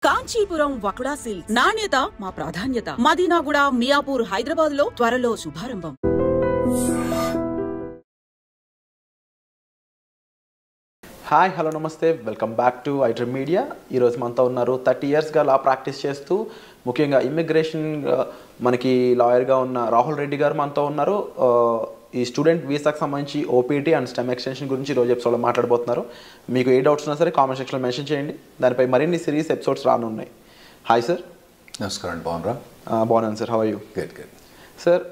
Kanchipuram వకుడా silks నాణ్యత మా ప్రాధాన్యత. మదీనాగూడ, మియాపూర్, హైదరాబాద్ లో త్వరలో శుభారంభం. హాయ్, హలో, నమస్తే, welcome back to iDream media. ఈరోజు మనతో ఉన్నారు 30 ఇయర్స్గా లా ప్రాక్టీస్ చేస్తూ ముఖ్యంగా ఇమ్మిగ్రేషన్ మనకి లాయర్గా ఉన్న రాహుల్ రెడ్డి గారు మనతో ఉన్నారు. ఈ స్టూడెంట్ వీసాకు సంబంధించి ఓపీటీ అండ్ స్టెమ్ ఎక్స్టెన్షన్ గురించి ఈరోజు ఎపిసోడ్లో మాట్లాడబోతున్నారు. మీకు ఏ డౌట్స్ ఉన్నా సరే కామెంట్ సెక్షన్లో మెన్షన్ చేయండి. దానిపై మరిన్ని సిరీస్ ఎపిసోడ్స్ రానున్నాయి. Hi sir. నమస్కారం. బాగున్నారా? బాగున్నాను sir. How are you? Good. Sir,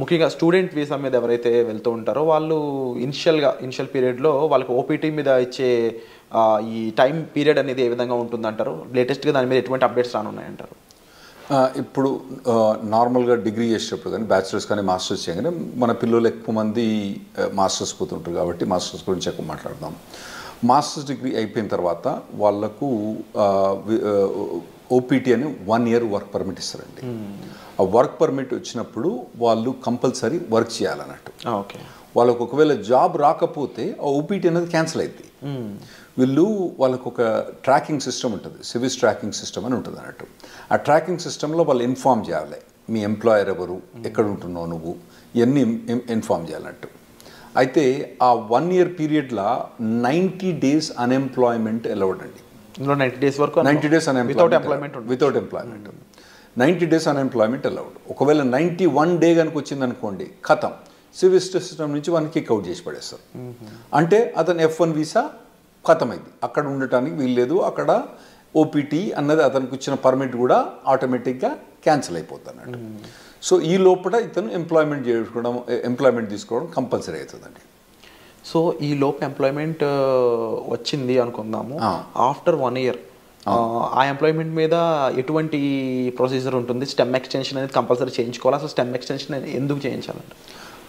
ముఖ్యంగా స్టూడెంట్ వీసా మీద ఎవరైతే వెళ్తూ ఉంటారో వాళ్ళు ఇనిషియల్ పీరియడ్లో వాళ్ళకి ఓపీటీ మీద ఇచ్చే ఈ టైం పీరియడ్ అనేది ఏ విధంగా ఉంటుందంటారు? లేటెస్ట్గా దాని మీద ఎటువంటి అప్డేట్స్ రానున్నాయంటారు? ఇప్పుడు నార్మల్గా డిగ్రీ చేసేటప్పుడు కానీ బ్యాచిలర్స్ కానీ మాస్టర్స్ చేయగానే మన పిల్లలు ఎక్కువ మంది మాస్టర్స్ పోతుంటారు కాబట్టి మాస్టర్స్ గురించి ఎక్కువ మాట్లాడదాం. మాస్టర్స్ డిగ్రీ అయిపోయిన తర్వాత వాళ్ళకు ఓపీటీ అని 1 year వర్క్ పర్మిట్ ఇస్తారండి. ఆ వర్క్ పర్మిట్ వచ్చినప్పుడు వాళ్ళు కంపల్సరీ వర్క్ చేయాలన్నట్టు. ఓకే. వాళ్ళకు ఒకవేళ జాబ్ రాకపోతే ఆ ఓపీటీ అనేది క్యాన్సిల్ అవుతుంది. వాళ్ళకు ఒక ట్రాకింగ్ సిస్టమ్ ఉంటుంది, సివిస్ ట్రాకింగ్ సిస్టమ్ అని ఉంటుంది అన్నట్టు. ఆ ట్రాకింగ్ సిస్టంలో వాళ్ళు ఇన్ఫామ్ చేయాలి, మీ ఎంప్లాయర్ ఎవరు, ఎక్కడ ఉంటున్నావు నువ్వు, ఇవన్నీ ఇన్ఫామ్ చేయాలన్నట్టు. అయితే ఆ 1 year పీరియడ్లో 90 days అన్ఎంప్లాయ్మెంట్ అలౌడ్ అండి. 90 days వరకు 90 days without employment 90 days unemployment allowed. ఒకవేళ 91 day కనుక వచ్చింది అనుకోండి, ఖతం, సివిల్ సిస్టమ్ నుంచి వన్ కిక్ అవుట్ చేసి పడేస్తారు. అంటే అతను F1 వీసా ఖతం అయింది, అక్కడ ఉండటానికి వీల్లేదు. అక్కడ ఓపీటీ అన్నది అతనికి వచ్చిన పర్మిట్ కూడా ఆటోమేటిక్గా క్యాన్సిల్ అయిపోతుంది అన్నట్టు. సో ఈ లోపల ఇతను ఎంప్లాయ్మెంట్ తీసుకోవడం కంపల్సరీ అవుతుందండి. సో ఈ లోపు ఎంప్లాయ్మెంట్ వచ్చింది అనుకుందాము, ఆఫ్టర్ 1 year ఆ ఎంప్లాయ్మెంట్ మీద ఎటువంటి ప్రొసీజర్ ఉంటుంది? స్టెమ్ ఎక్స్టెన్షన్ అనేది కంపల్సరీ చేయించుకోవాలి. అసలు స్టెమ్ ఎక్స్టెన్షన్ ఎందుకు చేయించాలంటే?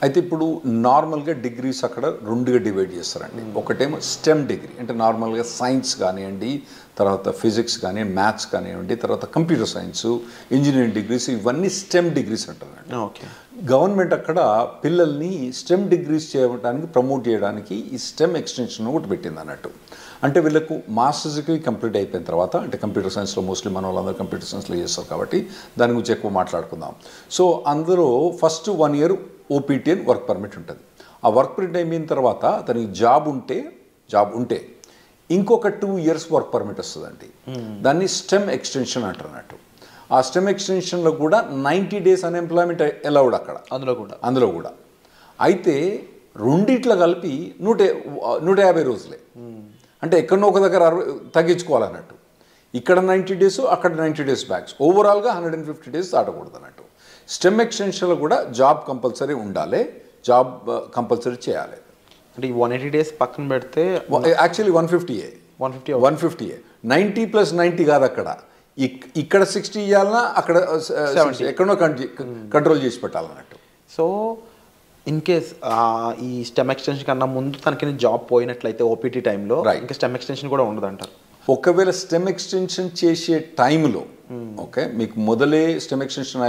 అయితే ఇప్పుడు నార్మల్గా డిగ్రీస్ అక్కడ 2గా డివైడ్ చేస్తారండి. ఒకటేమో స్టెమ్ డిగ్రీ అంటే నార్మల్గా సైన్స్ కానివ్వండి, తర్వాత ఫిజిక్స్ కానీ, మ్యాథ్స్ కానివ్వండి, తర్వాత కంప్యూటర్ సైన్స్, ఇంజనీరింగ్ డిగ్రీస్, ఇవన్నీ స్టెమ్ డిగ్రీస్ అంటారండి. ఓకే. గవర్నమెంట్ అక్కడ పిల్లల్ని స్టెమ్ డిగ్రీస్ చేయడానికి ప్రమోట్ చేయడానికి ఈ స్టెమ్ ఎక్స్టెన్షన్ ఒకటి పెట్టింది అన్నట్టు. అంటే వీళ్ళకు మాస్టర్స్ డిగ్రీ కంప్లీట్ అయిపోయిన తర్వాత, అంటే కంప్యూటర్ సైన్స్లో మోస్ట్లీ మన వాళ్ళందరూ కంప్యూటర్ సైన్స్లో చేస్తారు కాబట్టి దాని గురించి ఎక్కువ మాట్లాడుకుందాం. సో అందులో ఫస్ట్ 1 year ఓపీటీ అని వర్క్ పర్మిట్ ఉంటుంది. ఆ వర్క్ పర్మిట్ అయిపోయిన తర్వాత అతనికి జాబ్ ఉంటే ఇంకొక 2 years వర్క్ పర్మిట్ వస్తుందండి. దాన్ని స్టెమ్ ఎక్స్టెన్షన్ అంటారు అన్నట్టు. ఆ స్టెమ్ ఎక్స్టెన్షన్లో కూడా 90 days అన్ఎంప్లాయ్మెంట్ అలౌడ్ అక్కడ, అందులో కూడా. అయితే రెండిట్లో కలిపి 150 రోజులే. అంటే ఎక్కడో ఒక దగ్గర తగ్గించుకోవాలన్నట్టు. ఇక్కడ 90 days, అక్కడ 90 days బ్యాక్స్, ఓవరాల్గా 150 days దాటకూడదు అన్నట్టు. స్టెమ్ ఎక్స్టెన్షన్లో కూడా జాబ్ కంపల్సరీ ఉండాలి, జాబ్ కంపల్సరీ చేయాలి. అంటే ఈ 180 days పక్కన పెడితే యాక్చువల్లీ 150 90 + 90 కాదు. అక్కడ ఇక్కడ 60 ఇవ్వాలన్నా, అక్కడ 70 ఎక్కడో కంట్రోల్ చేసి పెట్టాలన్నట్టు. సో ఇన్ కేస్ ఈ స్టెమ్ ఎక్స్టెన్షన్ కన్నా ముందు తనకి జాబ్ పోయినట్లయితే ఓపీటీ టైంలో ఇంకా స్టెమ్ ఎక్స్టెన్షన్ కూడా ఉండదు అంటారు. ఒకవేళ స్టెమ్ ఎక్స్టెన్షన్ చేసే టైంలో ఓకే, మీకు మొదలే స్టెమ్ ఎక్స్టెన్షన్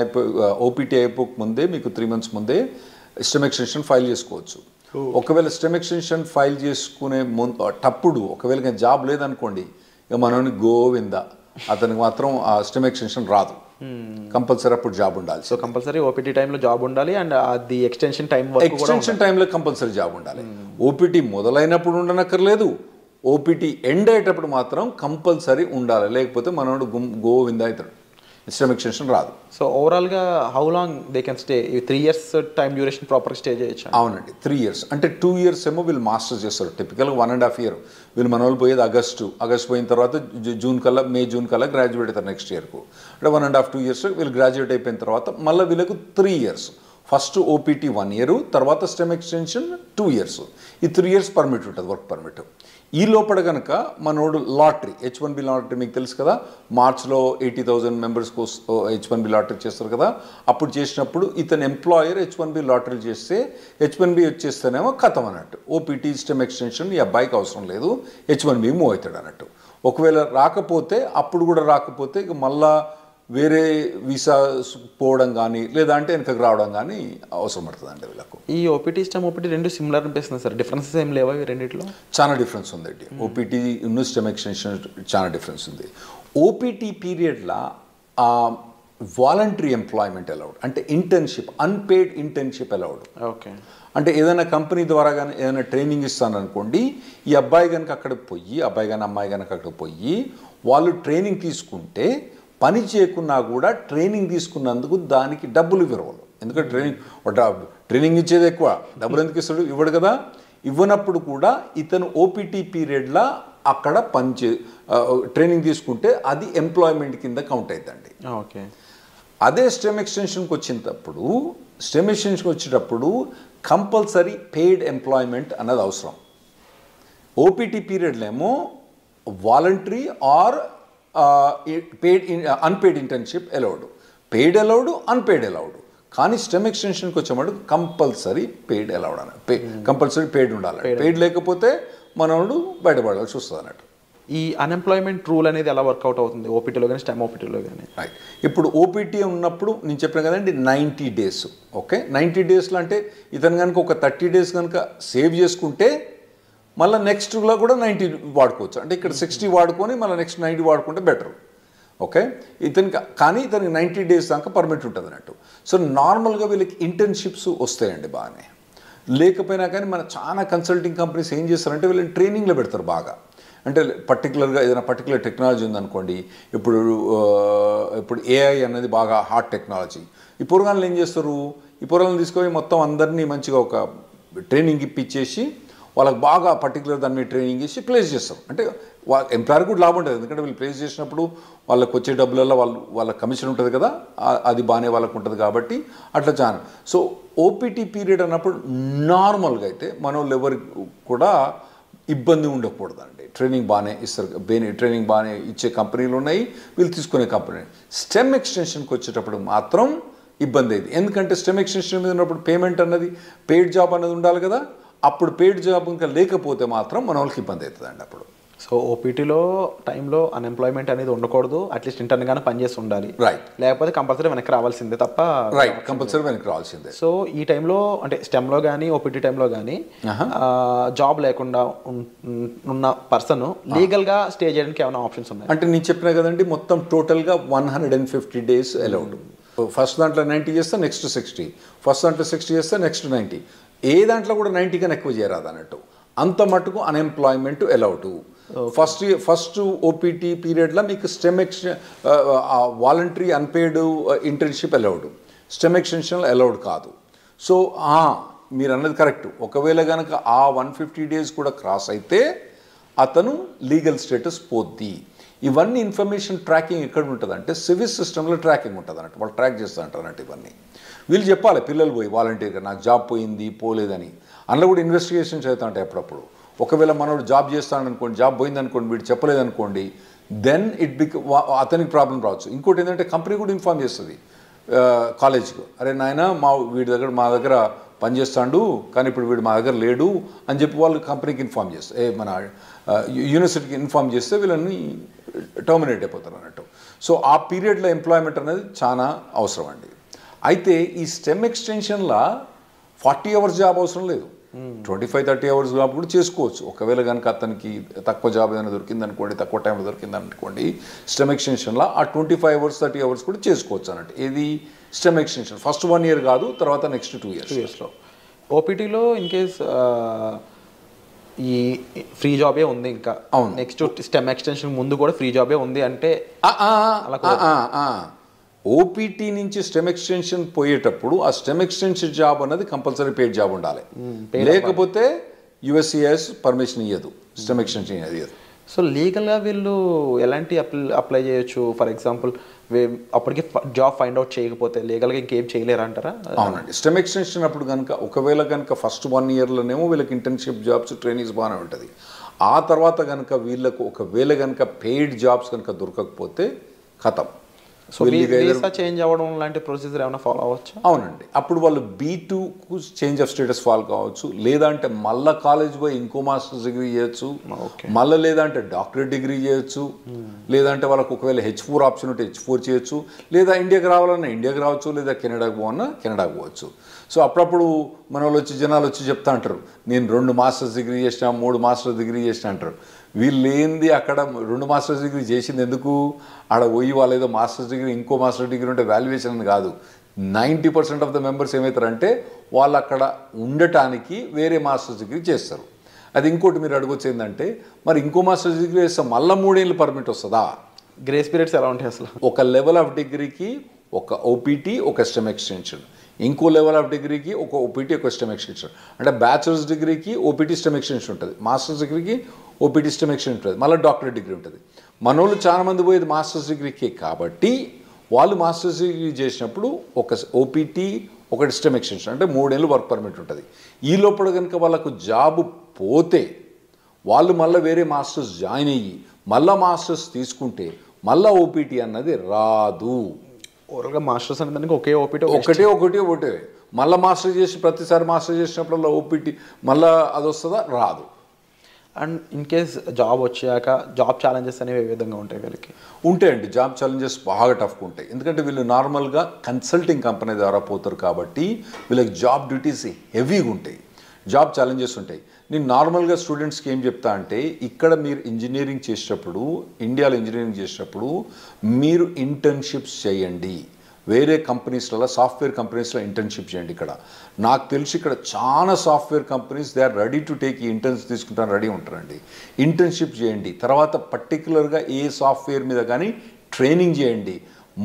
ఓపీటీ అయిపోక ముందే, మీకు 3 months ముందే స్టెమ్ ఎక్స్టెన్షన్ ఫైల్ చేసుకోవచ్చు. ఒకవేళ స్టెమ్ ఎక్స్టెన్షన్ ఫైల్ చేసుకునే తప్పుడు ఒకవేళ జాబ్ లేదనుకోండి, ఇక మనోని గోవింద, అతనికి మాత్రం ఆ స్టెమ్ ఎక్స్టెన్షన్ రాదు. కంపల్సరీ అప్పుడు జాబ్ ఉండాలి. సో కంపల్సరీ ఓపీటీ టైంలో జాబ్ ఉండాలి, అండ్ అది ఎక్స్టెన్షన్ టైంలో కంపల్సరీ జాబ్ ఉండాలి. ఓపీటీ మొదలైనప్పుడు ఉండనక్కర్లేదు, ఓపీటీ ఎండ్ అయ్యేటప్పుడు మాత్రం కంపల్సరీ ఉండాలి. లేకపోతే మనోడు గోవింద అవుతాడు, స్టెమ్ ఎక్స్టెన్షన్ రాదు. సో ఓవరాల్గా how long they can stay? 3 years time duration ప్రాపర్గా స్టే చేయొచ్చు? అవునండి, 3 years. అంటే 2 years ఏమో వీళ్ళు మాస్టర్స్ చేస్తారు. టిపికల్గా 1.5 year. వీళ్ళు మన వాళ్ళు పోయేది ఆగస్టు పోయిన తర్వాత మే జూన్ కల్లా గ్రాడ్యుయేట్ అవుతారు నెక్స్ట్ ఇయర్కు. అంటే 1.5-2 years వీళ్ళు గ్రాడ్యుయేట్ అయిపోయిన తర్వాత మళ్ళీ వీళ్ళకు 3 years. ఫస్ట్ ఓపీటీ 1 year, తర్వాత స్టెమ్ ఎక్స్టెన్షన్ 2 years. ఈ 3 years పర్మిట్ ఉంటుంది, వర్క్ పర్మిట్. ఈ లోపల కనుక మనోడు లాటరీ, H1B లాటరీ మీకు తెలుసు కదా, మార్చ్లో 80,000 members H1B లాటరీ చేస్తారు కదా. అప్పుడు చేసినప్పుడు ఇతను ఎంప్లాయర్ H1B లాటరీ చేస్తే H1B వచ్చేస్తేనేమో ఖతం అన్నట్టు. ఓపీటీ స్టెమ్ ఎక్స్టెన్షన్ ఈ అబ్బాయికి అవసరం లేదు, H1B మూవ్ అవుతాడు అన్నట్టు. ఒకవేళ రాకపోతే, అప్పుడు కూడా రాకపోతే ఇక మళ్ళా వేరే వీసా పోవడం కానీ లేదంటే వెనకకు రావడం కానీ అవసరం పడుతుందండి వీళ్ళకు. ఈ ఓపీటీ స్టెమ్ ఓపీటీ రెండు సిమిలర్ అనిపిస్తుంది సార్, డిఫరెన్సెస్ ఏం లేవా ఈ రెండిట్లో? చాలా డిఫరెన్స్ ఉందండి. ఓపీటీ ఉన్న స్టెమ్ ఎక్స్టెన్షన్ చాలా డిఫరెన్స్ ఉంది. ఓపీటీ పీరియడ్లో వాలంటరీ ఎంప్లాయ్మెంట్ అలౌడ్, అంటే internship, unpaid internship allowed. Okay. అంటే ఏదైనా కంపెనీ ద్వారా కానీ ఏదైనా ట్రైనింగ్ ఇస్తాను అనుకోండి, ఈ అబ్బాయి కనుక అక్కడికి పోయి, అబ్బాయి కానీ అమ్మాయి కనుక అక్కడికి పోయి వాళ్ళు ట్రైనింగ్ తీసుకుంటే పని చేయకున్నా కూడా ట్రైనింగ్ తీసుకున్నందుకు దానికి డబ్బులు ఇవ్వరు. ఎందుకంటే ట్రైనింగ్ ఇచ్చేది ఎక్కువ, డబ్బులు ఎందుకు ఇస్తాడు? ఇవ్వడు కదా. ఇవ్వనప్పుడు కూడా ఇతను ఓపీటీ పీరియడ్లో అక్కడ ట్రైనింగ్ తీసుకుంటే అది ఎంప్లాయ్మెంట్ కింద కౌంట్ అవుతుందండి. ఓకే. అదే స్టెమ్ ఎక్స్టెన్షన్కి వచ్చేటప్పుడు కంపల్సరీ పెయిడ్ ఎంప్లాయ్మెంట్ అన్నది అవసరం. ఓపీటీ పీరియడ్లో ఏమో voluntary or unpaid internship allowed, paid allowed, unpaid allowed. కానీ స్టెమ్ ఎక్స్టెన్షన్కి వచ్చేవాడు కంపల్సరీ పెయిడ్ అలౌడ్ అన్నట్టు, కంపల్సరీ పెయిడ్ ఉండాలి. పెయిడ్ లేకపోతే మనోడు బయటపడాల్సి వస్తుంది అన్నట్టు. ఈ అన్ఎంప్లాయ్మెంట్ రూల్ అనేది ఎలా వర్కౌట్ అవుతుంది ఓపీటీలో కానీ స్టెమ్ ఓపీటీలో కానీ? రైట్. ఇప్పుడు ఓపీటీ ఉన్నప్పుడు నేను చెప్పాను కదండి 90 days. ఓకే, 90 daysలో అంటే ఇతను కనుక ఒక 30 days కనుక సేవ్ చేసుకుంటే మళ్ళీ నెక్స్ట్లో కూడా 90 వాడుకోవచ్చు. అంటే ఇక్కడ 60 వాడుకొని మళ్ళీ నెక్స్ట్ 90 వాడుకుంటే బెటర్. ఓకే, కానీ ఇతనికి 90 days దాకా పర్మిట్ ఉంటుంది అన్నట్టు. సో నార్మల్గా వీళ్ళకి ఇంటర్న్షిప్స్ వస్తాయండి బాగానే. లేకపోయినా కానీ మన చాలా కన్సల్టింగ్ కంపెనీస్ ఏం చేస్తారంటే వీళ్ళని ట్రైనింగ్లో పెడతారు బాగా. అంటే పర్టికులర్గా ఏదైనా పర్టికులర్ టెక్నాలజీ ఉందనుకోండి, ఇప్పుడు ఏఐ అనేది బాగా హాట్ టెక్నాలజీ. ఈ పూర్వగాలను ఏం చేస్తారు, ఈ పూర్వగాలను తీసుకొని మొత్తం అందరినీ మంచిగా ఒక ట్రైనింగ్ ఇప్పించేసి వాళ్ళకి బాగా పర్టికులర్ దాని మీద ట్రైనింగ్ ఇచ్చి ప్లేస్ చేస్తారు. అంటే ఎంప్లాయర్ కూడా లాభం ఉంటుంది, ఎందుకంటే వీళ్ళు ప్లేస్ చేసినప్పుడు వాళ్ళకి వచ్చే డబ్బులలో వాళ్ళ కమిషన్ ఉంటుంది కదా, అది బాగానే వాళ్ళకు ఉంటుంది కాబట్టి అట్లా చాలా. సో ఓపీటీ పీరియడ్ అన్నప్పుడు నార్మల్గా అయితే మన వాళ్ళు ఎవరికి కూడా ఇబ్బంది ఉండకూడదండి. ట్రైనింగ్ బాగానే ఇస్తారు, ట్రైనింగ్ బాగానే ఇచ్చే కంపెనీలు ఉన్నాయి, వీళ్ళు తీసుకునే కంపెనీ. స్టెమ్ ఎక్స్టెన్షన్కి వచ్చేటప్పుడు మాత్రం ఇబ్బంది అయింది. ఎందుకంటే స్టెమ్ ఎక్స్టెన్షన్ మీద ఉన్నప్పుడు పేమెంట్ అన్నది, పెయిడ్ జాబ్ అన్నది ఉండాలి కదా. అప్పుడు పెయిడ్ జాబ్ ఇంకా లేకపోతే మాత్రం మన వాళ్ళకి ఇబ్బంది అవుతుందండి అప్పుడు. సో ఓపీటీలో టైంలో అన్ఎంప్లాయ్మెంట్ అనేది ఉండకూడదు, అట్లీస్ట్ ఇంటర్న్గానే పనిచేసి ఉండాలి. రైట్. లేకపోతే కంపల్సరీ వెనక్కి రావాల్సిందే తప్ప. రైట్, కంపల్సరీ వెనక్కి రావాల్సిందే. సో ఈ టైంలో అంటే స్టెమ్లో కానీ ఓపీటీ టైంలో కానీ జాబ్ లేకుండా ఉన్న పర్సన్ లీగల్గా స్టే చేయడానికి ఏమైనా ఆప్షన్స్ ఉన్నాయి? అంటే నేను చెప్పినా కదండి, మొత్తం టోటల్గా 150 days అలౌడ్. ఫస్ట్ దాంట్లో 90 చేస్తే నెక్స్ట్ 60, ఫస్ట్ దాంట్లో 60 చేస్తే నెక్స్ట్ 90. ఏ దాంట్లో కూడా 90 కన్నా ఎక్కువ చేయరాదు అన్నట్టు. అంత మటుకు అన్ఎంప్లాయ్మెంట్ అలౌడ్. ఫస్ట్ ఓపీటీ పీరియడ్లో మీకు stem voluntary unpaid internship allowed, stem extension allowed కాదు. సో మీరు అన్నది కరెక్ట్. ఒకవేళ కనుక ఆ 150 days కూడా క్రాస్ అయితే అతను లీగల్ స్టేటస్ పోద్ది. ఇవన్నీ ఇన్ఫర్మేషన్ ట్రాకింగ్ ఎక్కడ ఉంటుంది అంటే సివిల్ సిస్టంలో ట్రాకింగ్ ఉంటుంది అన్నట్టు. వాళ్ళు ట్రాక్ చేస్తూ ఉంటారు అన్నట్టు. ఇవన్నీ వీళ్ళు చెప్పాలి, పిల్లలు పోయి వాలంటీర్గా నాకు జాబ్ పోయింది పోలేదని. అందులో కూడా ఇన్వెస్టిగేషన్స్ అవుతూ ఉంటాయి అప్పుడప్పుడు. ఒకవేళ మనోడు జాబ్ చేస్తాడనుకోండి, జాబ్ పోయిందనుకోండి, వీడు చెప్పలేదనుకోండి, దెన్ అతనికి ప్రాబ్లం రావచ్చు. ఇంకోటి ఏంటంటే కంపెనీ కూడా ఇన్ఫార్మ్ చేస్తుంది కాలేజ్కు, అరే నాయన మా దగ్గర పనిచేస్తాడు కానీ ఇప్పుడు వీడు మా దగ్గర లేడు అని చెప్పి వాళ్ళు కంపెనీకి ఇన్ఫార్మ్ చేస్తారు, మన యూనివర్సిటీకి ఇన్ఫార్మ్ చేస్తే వీళ్ళని టర్మినేట్ అయిపోతారు అన్నట్టు. సో ఆ పీరియడ్లో ఎంప్లాయ్మెంట్ అనేది చాలా అవసరం అండి. అయితే ఈ స్టెమ్ ఎక్స్టెన్షన్లో 40 hours జాబ్ అవసరం లేదు, 25-30 hours జాబ్ కూడా చేసుకోవచ్చు. ఒకవేళ కనుక అతనికి తక్కువ జాబ్ ఏదైనా దొరికిందనుకోండి, తక్కువ టైంలో దొరికిందనుకోండి, స్టెమ్ ఎక్స్టెన్షన్లో ఆ 25 hours 30 hours కూడా చేసుకోవచ్చు అన్నట్టు. ఇది స్టెమ్ ఎక్స్టెన్షన్. ఫస్ట్ 1 year కాదు, తర్వాత నెక్స్ట్ 2 yearsలో. ఓపీటీలో ఇన్ కేస్ ఈ ఫ్రీ జాబే ఉంది, ఇంకా అవును నెక్స్ట్ స్టెమ్ ఎక్స్టెన్షన్ ముందు కూడా ఫ్రీ జాబే ఉంది అంటే ఓపీటీ నుంచి స్టెమ్ ఎక్స్టెన్షన్ పోయేటప్పుడు ఆ స్టెమ్ ఎక్స్టెన్షన్ జాబ్ అన్నది కంపల్సరీ పెయిడ్ జాబ్ ఉండాలి, లేకపోతే యుఎస్సిఎస్ పర్మిషన్ ఇవ్వదు, స్టెమ్ ఎక్స్టెన్షన్ ఇవ్వదు. సో లీగల్గా వీళ్ళు ఎలాంటి అప్లై చేయొచ్చు? ఫర్ ఎగ్జాంపుల్ అప్పటికి జాబ్ ఫైండ్ అవుట్ చేయకపోతే లీగల్గా ఇంకేం చేయలేరు అంటారా? అవునండి. స్టెమ్ ఎక్స్టెన్షన్ అప్పుడు కనుక ఒకవేళ కనుక ఫస్ట్ 1 yearలోనేమో వీళ్ళకి ఇంటర్న్షిప్ జాబ్స్ ట్రైనింగ్స్ బాగానే ఉంటుంది. ఆ తర్వాత కనుక వీళ్ళకు ఒకవేళ కనుక పెయిడ్ జాబ్స్ కనుక దొరకకపోతే ఖతం. సో వీసా చేంజ్ అవ్వడం లాంటి ప్రొసీజర్ ఏమైనా ఫాలో అవ్వచ్చు? అవునండి. అప్పుడు వాళ్ళు B2కు చేంజ్ ఆఫ్ స్టేటస్ ఫాలో కావచ్చు, లేదంటే మళ్ళీ కాలేజ్ పోయి ఇంకో మాస్టర్స్ డిగ్రీ చేయొచ్చు, మళ్ళీ లేదంటే డాక్టరేట్ డిగ్రీ చేయొచ్చు, లేదంటే వాళ్ళకు ఒకవేళ H4 ఆప్షన్ ఉంటే H4 చేయొచ్చు, లేదా ఇండియాకి రావాలన్నా ఇండియాకి రావచ్చు, లేదా కెనడాకి పోవన్నా కెనడాకి పోవచ్చు. సో అప్పుడప్పుడు మన వాళ్ళు జనాలు వచ్చి చెప్తా అంటారు, నేను 2 మాస్టర్స్ డిగ్రీ చేసిన 3 మాస్టర్స్ డిగ్రీ చేసిన అంటారు. వీళ్ళు ఏంది అక్కడ 2 మాస్టర్స్ డిగ్రీ చేసింది ఎందుకు, ఆడ పోయి వాళ్ళు ఏదో మాస్టర్స్ డిగ్రీ ఇంకో మాస్టర్ డిగ్రీ ఉంటే వాల్యుయేషన్ అని కాదు. 90% ఆఫ్ ద మెంబర్స్ ఏమవుతారంటే వాళ్ళు అక్కడ ఉండటానికి వేరే మాస్టర్స్ డిగ్రీ చేస్తారు. అది ఇంకోటి మీరు అడగొచ్చు ఏంటంటే, మరి ఇంకో మాస్టర్స్ డిగ్రీ చేస్తే మళ్ళీ 3 ఏళ్ళు పర్మిట్ వస్తుందా? గ్రేస్ పీరియడ్స్ ఎలా ఉంటాయి అసలు? ఒక లెవెల్ ఆఫ్ డిగ్రీకి ఒక ఓపీటీ, ఒక స్టెమ్ ఎక్స్టెన్షన్, ఇంకో లెవెల్ ఆఫ్ డిగ్రీకి ఒక ఓపీటీ, ఒక స్టెమ్ ఎక్స్టెన్షన్. అంటే బ్యాచిలర్స్ డిగ్రీకి ఓపీటీ స్టెమ్ ఎక్స్టెన్షన్ ఉంటుంది, మాస్టర్స్ డిగ్రీకి ఓపీటీ స్టెమ్ ఎక్స్టెన్షన్ ఉంటుంది, మళ్ళీ డాక్టరేట్ డిగ్రీ ఉంటుంది. మనోళ్ళు చాలామంది పోయేది మాస్టర్స్ డిగ్రీకి కాబట్టి వాళ్ళు మాస్టర్స్ డిగ్రీ చేసినప్పుడు ఒక ఓపీటీ, ఒకటి స్టెమ్ ఎక్స్టెన్షన్, అంటే 3 ఏళ్ళు వర్క్ పర్మిట్ ఉంటుంది. ఈ లోపల కనుక వాళ్ళకు జాబ్ పోతే వాళ్ళు మళ్ళీ వేరే మాస్టర్స్ జాయిన్ అయ్యి మళ్ళీ మాస్టర్స్ తీసుకుంటే మళ్ళీ ఓపీటీ అన్నది రాదు. ఓవరాల్గా మాస్టర్స్ అనే దానికి ఒకే ఓపీటీ, ఒకటే మళ్ళీ మాస్టర్ చేసి ప్రతిసారి మాస్టర్ చేసినప్పుడల్లా ఓపీటీ మళ్ళీ అది వస్తుందా? రాదు. అండ్ ఇన్ కేస్ జాబ్ వచ్చాక జాబ్ ఛాలెంజెస్ అనేవి ఏ విధంగా ఉంటాయి వీళ్ళకి? ఉంటాయండి, జాబ్ ఛాలెంజెస్ బాగా టఫ్గా ఉంటాయి. ఎందుకంటే వీళ్ళు నార్మల్గా కన్సల్టింగ్ కంపెనీ ద్వారా పోతారు కాబట్టి వీళ్ళకి జాబ్ డ్యూటీస్ హెవీగా ఉంటాయి, జాబ్ ఛాలెంజెస్ ఉంటాయి. నేను నార్మల్గా స్టూడెంట్స్కి ఏం చెప్తా అంటే, ఇక్కడ మీరు ఇంజనీరింగ్ చేసేటప్పుడు, ఇండియాలో ఇంజనీరింగ్ చేసేటప్పుడు మీరు ఇంటర్న్షిప్స్ చేయండి. వేరే కంపెనీస్లలో, సాఫ్ట్వేర్ కంపెనీస్లో ఇంటర్న్షిప్ చేయండి. ఇక్కడ నాకు తెలిసి ఇక్కడ చాలా software companies they are ready to take ఈ ఇంటర్న్స్ తీసుకుంటాను రెడీ ఉంటారండి. ఇంటర్న్షిప్ చేయండి, తర్వాత పర్టికులర్గా ఏ సాఫ్ట్వేర్ మీద కానీ ట్రైనింగ్ చేయండి,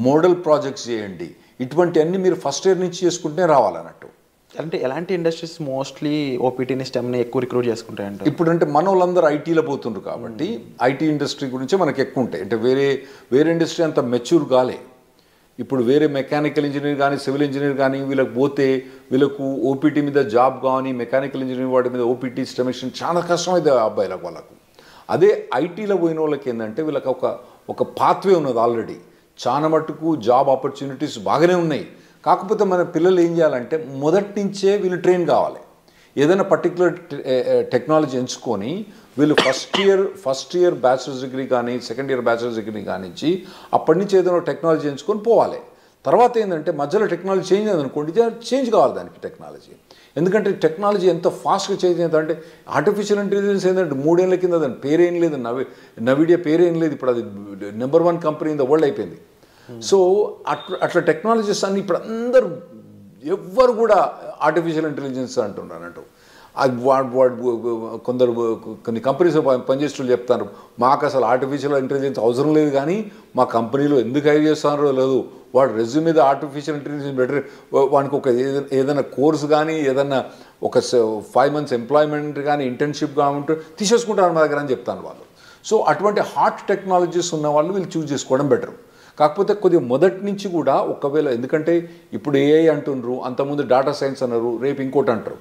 మోడల్ ప్రాజెక్ట్స్ చేయండి. ఇటువంటివన్నీ మీరు ఫస్ట్ ఇయర్ నుంచి చేసుకుంటే రావాలన్నట్టు. అంటే ఎలాంటి ఇండస్ట్రీస్ మోస్ట్లీ ఓపీటీని స్టెమ్ని ఎక్కువ రిక్రూట్ చేసుకుంటాయంటే? ఇప్పుడంటే మన వాళ్ళందరూ ఐటీలో పోతుండ్రు కాబట్టి ఐటీ ఇండస్ట్రీ గురించే మనకి ఎక్కువ ఉంటాయి. అంటే వేరే ఇండస్ట్రీ అంత మెచ్యూర్ కాలే. ఇప్పుడు వేరే మెకానికల్ ఇంజనీర్ కానీ, సివిల్ ఇంజనీర్ కానీ వీళ్ళకి పోతే వీళ్ళకు ఓపీటీ మీద జాబ్ కానీ, మెకానికల్ ఇంజనీర్ వాటి మీద ఓపీటీ స్టెమిషన్ చాలా కష్టమైంది అబ్బాయిలకు వాళ్ళకు. అదే ఐటీలో పోయిన వాళ్ళకి ఏంటంటే వీళ్ళకి ఒక పాత్వే ఉన్నది ఆల్రెడీ. చాలా మటుకు జాబ్ ఆపర్చునిటీస్ బాగానే ఉన్నాయి. కాకపోతే మన పిల్లలు ఏం చేయాలంటే మొదటి నుంచే వీళ్ళు ట్రైన్ కావాలి. ఏదైనా పర్టికులర్ టెక్నాలజీ ఎంచుకొని వీళ్ళు ఫస్ట్ ఇయర్ బ్యాచిలర్స్ డిగ్రీ కానీ, సెకండ్ ఇయర్ బ్యాచిలర్స్ డిగ్రీ కానించి అప్పటి నుంచి ఏదైనా టెక్నాలజీ ఎంచుకొని పోవాలి. తర్వాత ఏంటంటే మధ్యలో టెక్నాలజీ చేంజ్ అయిందనుకోండి, చేంజ్ కావాలి దానికి టెక్నాలజీ. ఎందుకంటే టెక్నాలజీ ఎంత ఫాస్ట్గా చేంజ్ అవుతుందంటే, ఆర్టిఫిషియల్ ఇంటెలిజెన్స్ ఏంటంటే 3 ఏళ్ల కింద దాని పేరేం లేదు, నవిడియా పేరేం లేదు. ఇప్పుడు అది number 1 company in the world అయిపోయింది. సో అట్లా టెక్నాలజీస్ అన్ని ఇప్పుడు అందరూ ఎవ్వరు కూడా ఆర్టిఫిషియల్ ఇంటెలిజెన్స్ అంటున్నారంటూ. కొన్ని కంపెనీస్ పనిచేస్తూ చెప్తారు, మాకు అసలు ఆర్టిఫిషియల్ ఇంటెలిజెన్స్ అవసరం లేదు, కానీ మా కంపెనీలో ఎందుకు హైర్ చేస్తున్నారో లేదు, వాడు రెజ్యూమ్ మీద ఆర్టిఫిషియల్ ఇంటెలిజెన్స్ బెటర్, వానికి ఒక ఏదైనా కోర్స్ కానీ, ఏదైనా ఒక 5 months ఎంప్లాయ్మెంట్ కానీ, ఇంటర్న్షిప్ కానీ ఉంటే తీసేసుకుంటారు మా దగ్గర అని చెప్తాను వాళ్ళు. సో అటువంటి హాట్ టెక్నాలజీస్ ఉన్న వాళ్ళు వీళ్ళు చూస్ చేసుకోవడం బెటర్. కాకపోతే కొద్దిగా మొదటి నుంచి కూడా ఒకవేళ, ఎందుకంటే ఇప్పుడు ఏఐ అంటున్నారు, అంతకుముందు డేటా సైన్స్ అన్నారు, రేపు ఇంకోటి అంటారు.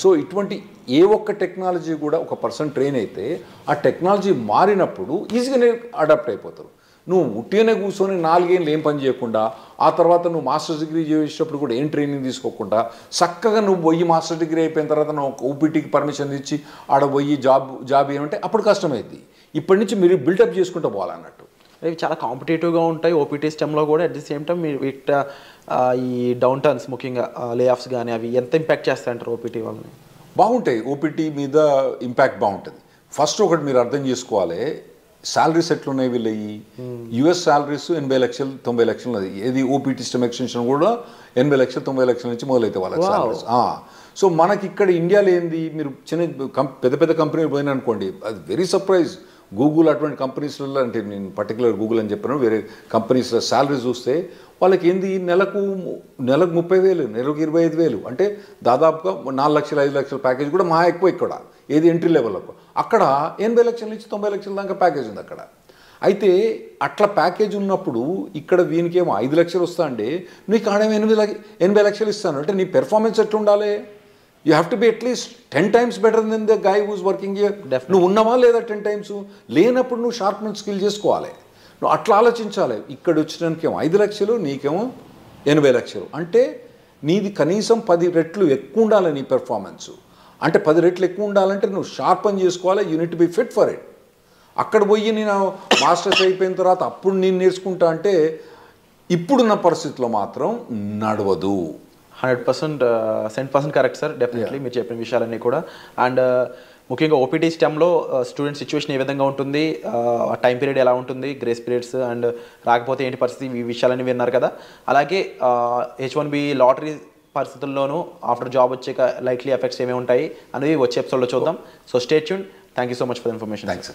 సో ఇటువంటి ఏ ఒక్క టెక్నాలజీ కూడా ఒక పర్సన్ ట్రైన్ అయితే ఆ టెక్నాలజీ మారినప్పుడు ఈజీగానే అడాప్ట్ అయిపోతారు. నువ్వు ఉట్టిగానే కూర్చొని 4 ఏళ్ళు ఏం పని చేయకుండా, ఆ తర్వాత నువ్వు మాస్టర్స్ డిగ్రీ చేసేటప్పుడు కూడా ఏం ట్రైనింగ్ తీసుకోకుండా చక్కగా నువ్వు పోయి మాస్టర్ డిగ్రీ అయిపోయిన తర్వాత నువ్వు ఓపీటీకి పర్మిషన్ ఇచ్చి ఆడ పోయి జాబ్ ఏమంటే అప్పుడు కష్టమైంది. ఇప్పటి నుంచి మీరు బిల్డప్ చేసుకుంటూ పోవాలన్నట్టు. ఇవి చాలా కాంపిటేటివ్గా ఉంటాయి ఓపీటీ స్టెమ్లో కూడా. అట్ ది సేమ్ టైం మీరు ఈ డౌన్ టర్న్స్, ముఖ్యంగా లే ఆఫ్స్ కానీ అవి ఎంత ఇంపాక్ట్ చేస్తాయంటారు ఓపీటీ వాళ్ళని? బాగుంటాయి, ఓపీటీ మీద ఇంపాక్ట్ బాగుంటుంది. ఫస్ట్ ఒకటి మీరు అర్థం చేసుకోవాలి, శాలరీస్ ఎట్లున్నాయి వీళ్ళవి. యుఎస్ శాలరీస్ 80 లక్షలు 90 లక్షలు ఉన్నది. ఏది ఓపీటీ స్టెమ్ ఎక్స్టెన్షన్ కూడా 80 లక్షలు 90 లక్షల నుంచి మొదలైతే వాళ్ళకి శాలరీస్. సో మనకి ఇక్కడ ఇండియాలో ఏంది, మీరు పెద్ద కంపెనీలు పోయినా అనుకోండి, అది వెరీ సర్ప్రైజ్. గూగుల్ అటువంటి కంపెనీస్లలో, అంటే నేను పర్టికులర్ గూగుల్ అని చెప్పాను, వేరే కంపెనీస్లో శాలరీ చూస్తే వాళ్ళకి ఏంది నెలకు 30,000, నెలకు 25,000, అంటే దాదాపుగా 4 లక్షలు 5 లక్షల ప్యాకేజ్ కూడా మా ఎక్కువ ఇక్కడ. ఏది ఎంట్రీ లెవెల్లో అక్కడ 80 లక్షల నుంచి 90 లక్షల దాకా ప్యాకేజ్ ఉంది అక్కడ. అయితే అట్లా ప్యాకేజ్ ఉన్నప్పుడు ఇక్కడ వీనికేమో 5 లక్షలు వస్తా అంటే నీకు ఆడ 80 లక్షలు ఇస్తాను అంటే నీ పెర్ఫార్మెన్స్ ఎట్లా ఉండాలి? You have to be at least 10 times better than the guy who's working here. నువ్వు ఉన్నావా లేదా 10 times? లేనప్పుడు నువ్వు షార్ప్మెంట్ స్కిల్ చేసుకోవాలి. నువ్వు అట్లా ఆలోచించాలి. ఇక్కడ వచ్చినానికేమో 5 లక్షలు, నీకేమో 80 లక్షలు, అంటే నీది కనీసం 10 రెట్లు ఎక్కువ ఉండాలి నీ పెర్ఫార్మెన్స్. అంటే 10 రెట్లు ఎక్కువ ఉండాలంటే నువ్వు షార్ప్ అని చేసుకోవాలి. Unit be fit for it. అక్కడ పోయి నేను మాస్టర్స్ అయిపోయిన తర్వాత అప్పుడు నేను నేర్చుకుంటా అంటే ఇప్పుడున్న పరిస్థితిలో మాత్రం నడవదు. 100% కరెక్ట్ సార్, డెఫినెట్లీ మీరు చెప్పిన విషయాలన్నీ కూడా. అండ్ ముఖ్యంగా ఓపీటీ స్టెమ్లో స్టూడెంట్ సిచ్యువేషన్ ఏ విధంగా ఉంటుంది, టైం పీరియడ్ ఎలా ఉంటుంది, గ్రేస్ పీరియడ్స్ అండ్ రాకపోతే ఏంటి పరిస్థితి, ఈ విషయాలన్నీ విన్నారు కదా. అలాగే H1B లాటరీ పరిస్థితుల్లోనూ ఆఫ్టర్ జాబ్ వచ్చాక లైక్లీ ఎఫెక్ట్స్ ఏమేమి ఉంటాయి అనేది వచ్చే ఎపిసోడ్లో చూద్దాం. So stay tuned. Thank you so much for information. Thanks.